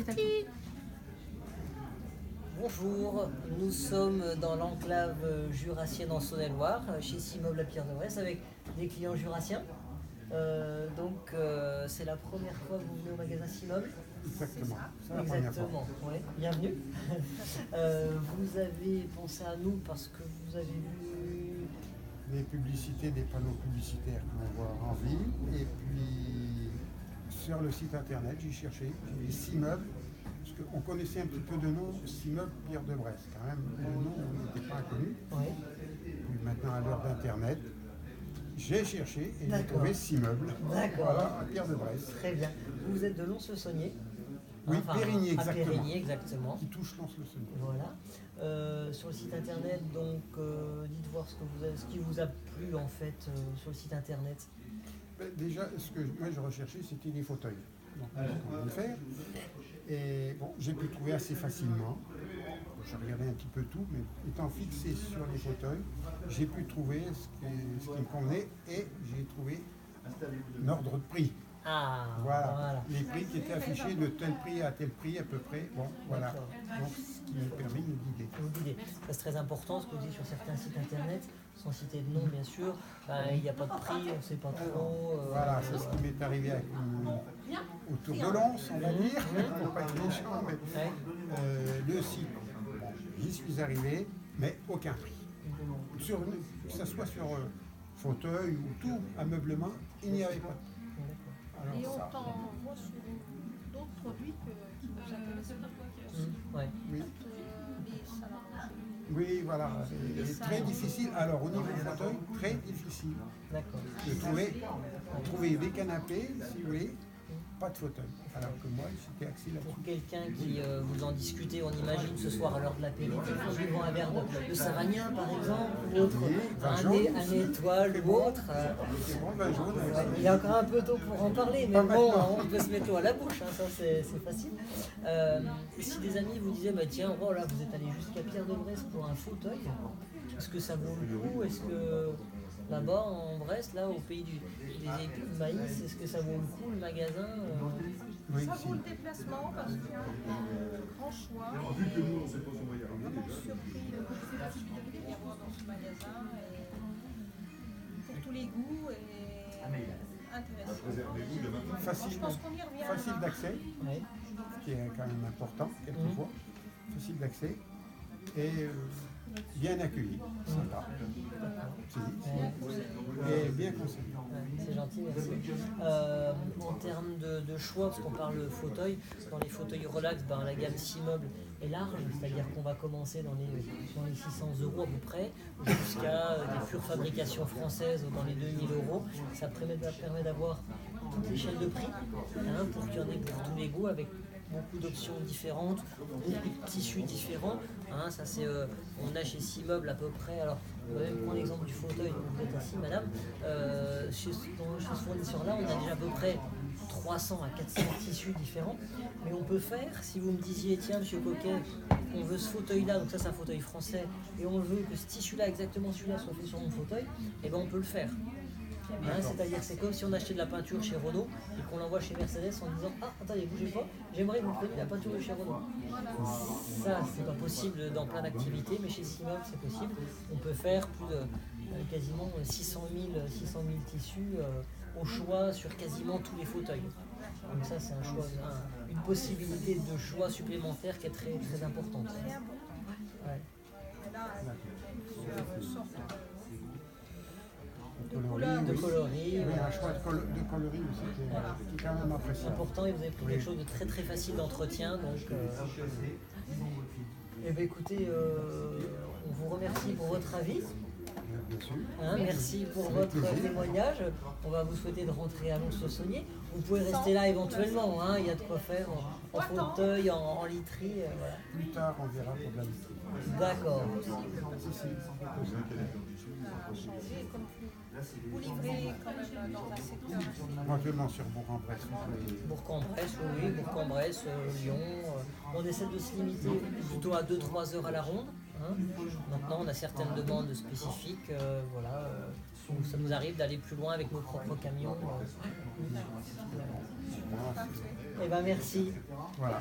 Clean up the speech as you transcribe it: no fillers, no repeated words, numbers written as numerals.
parti. Bonjour, nous sommes dans l'enclave jurassienne en Saône-et-Loire, chez Simoble à Pierre-de-Bresse, avec des clients jurassiens. C'est la première fois que vous venez au magasin Simoble. Exactement, c'est la première fois. Exactement, ouais. Bienvenue. Vous avez pensé à nous parce que vous avez vu Les publicités, des panneaux publicitaires qu'on voit en ville. Et puis sur le site internet, j'ai cherché, j'ai mis Simoble, parce qu'on connaissait un petit peu de nom, Simoble Pierre-de-Bresse. Quand même, le nom n'était pas inconnu. ouais. Puis maintenant, à l'heure d'Internet, j'ai cherché et j'ai D'accord. trouvé Simoble. D'accord. Voilà, à Pierre-de-Bresse. Très bien. Vous êtes de Lons-le-Saunier. Oui, Périgny, À exactement. Périgny, exactement. Qui touche Lons-le-Saunier. Voilà. Sur le site internet, donc, dites voir ce qui vous a plu en fait sur le site internet. Ben, déjà, ce que moi je recherchais, c'était les fauteuils. Donc, c'est ce qu'on vient de faire. Et bon, j'ai pu trouver assez facilement. J'ai regardé un petit peu tout, mais étant fixé sur les fauteuils, j'ai pu trouver ce qui me convenait et j'ai trouvé un ordre de prix. Ah, Voilà. Les prix qui étaient affichés de tel prix à tel prix à peu près. Bon, voilà. D'accord. Donc, ce qui me permet de me guider. Vous guidez. Ça, c'est très important ce que vous dites sur certains sites internet, sans citer de nom bien sûr. Il n'y a pas de prix, on ne sait pas trop. Voilà, c'est ce qui m'est arrivé avec autour de Lens, on va dire, pour pas être méchant, mais Ouais. le site, bon, j'y suis arrivé, mais aucun prix. Que ce soit sur fauteuil ou tout ameublement, il n'y avait pas de prix. Et Alors on ça, t'envoie sur d'autres produits qui nous intéressent beaucoup. Ouais. oui, Les salons. oui, voilà, c'est très difficile. Alors au niveau fauteuil, très difficile D'accord. de trouver des canapés, si vous voulez, pas de fauteuil. Alors que moi, j'étais axé là-dessus. Pour quelqu'un qui vous en discutez, on imagine ce soir à l'heure de l'apéritif, en buvant un verre de Savagnin par exemple, ou autre, Oui, vin un, jaune, un étoile ou autre. C'est bon, vin jaune. Il est encore un peu tôt pour en parler, mais bon, on peut se mettre l'eau à la bouche, hein, ça c'est facile. Si des amis vous disaient, bah, tiens, oh là, vous êtes allé jusqu'à Pierre-de-Bresse pour un fauteuil, est-ce que ça vaut le coup? Est-ce que là-bas en Brest, là au pays des épis de maïs, est-ce que ça vaut le coup le magasin Oui, Ça si. vaut le déplacement parce qu'il y a un grand choix. Vraiment surpris de la possibilité d'y avoir dans ce magasin. Et pour tous les goûts et intéressant. Facile, Je pense qu'on y reviendra. facile d'accès, Ouais. ce qui est quand même important quelquefois. Facile d'accès et bien accueilli, sympa. Et bien conseillé. Ouais, c'est gentil, merci. En termes de choix, parce qu'on parle fauteuil, dans les fauteuils relax, la gamme Simoble est large, c'est-à-dire qu'on va commencer dans les 600 € à peu près, jusqu'à des pures fabrications françaises dans les 2000 €. Ça permet d'avoir toute l'échelle de prix, pour qu'il y en ait pour tous les goûts, avec beaucoup d'options différentes, beaucoup de tissus différents. Ça c'est, on a chez Simoble à peu près, alors on va même prendre l'exemple du fauteuil, donc vous êtes assis madame, chez ce fournisseur-là on a déjà à peu près 300 à 400 tissus différents, mais on peut faire, si vous me disiez tiens monsieur Coquet, on veut ce fauteuil-là, donc ça c'est un fauteuil français, et on veut que ce tissu-là, exactement celui-là soit fait sur mon fauteuil, et on peut le faire. C'est-à-dire c'est comme si on achetait de la peinture chez Renault et qu'on l'envoie chez Mercedes en disant ah attendez bougez pas, j'aimerais que vous preniez la peinture de chez Renault. Ça c'est pas possible dans plein d'activités, mais chez Simoble c'est possible. On peut faire plus de quasiment 600 000 tissus au choix sur quasiment tous les fauteuils. Donc ça c'est un choix, une possibilité de choix supplémentaire qui est très, très importante. Ouais. Et là, sur sorte De coloris. Oui, un choix de coloris aussi qui est quand même C'est appréciable. important et vous avez pris quelque chose de très très facile d'entretien. Donc, écoutez, on vous remercie pour votre avis. Bien sûr. Merci pour votre plaisir. témoignage. On va vous souhaiter de rentrer à Lons-le-Saunier. Vous pouvez rester là éventuellement. Il y a de quoi faire en fauteuil, en literie. Voilà. Plus tard, on verra pour de la literie. D'accord. Si, si. changer comme tu vous livrez quand même dans un secteur assez... Éventuellement sur Bourg-en-Bresse. Bourg-en-Bresse, oui, Bourg-en-Bresse, Lyon. On essaie de se limiter plutôt à 2-3 heures à la ronde. Hein. Maintenant, on a certaines demandes spécifiques. Voilà, où ça nous arrive d'aller plus loin avec nos propres camions. Voilà. Eh ben, merci. Voilà.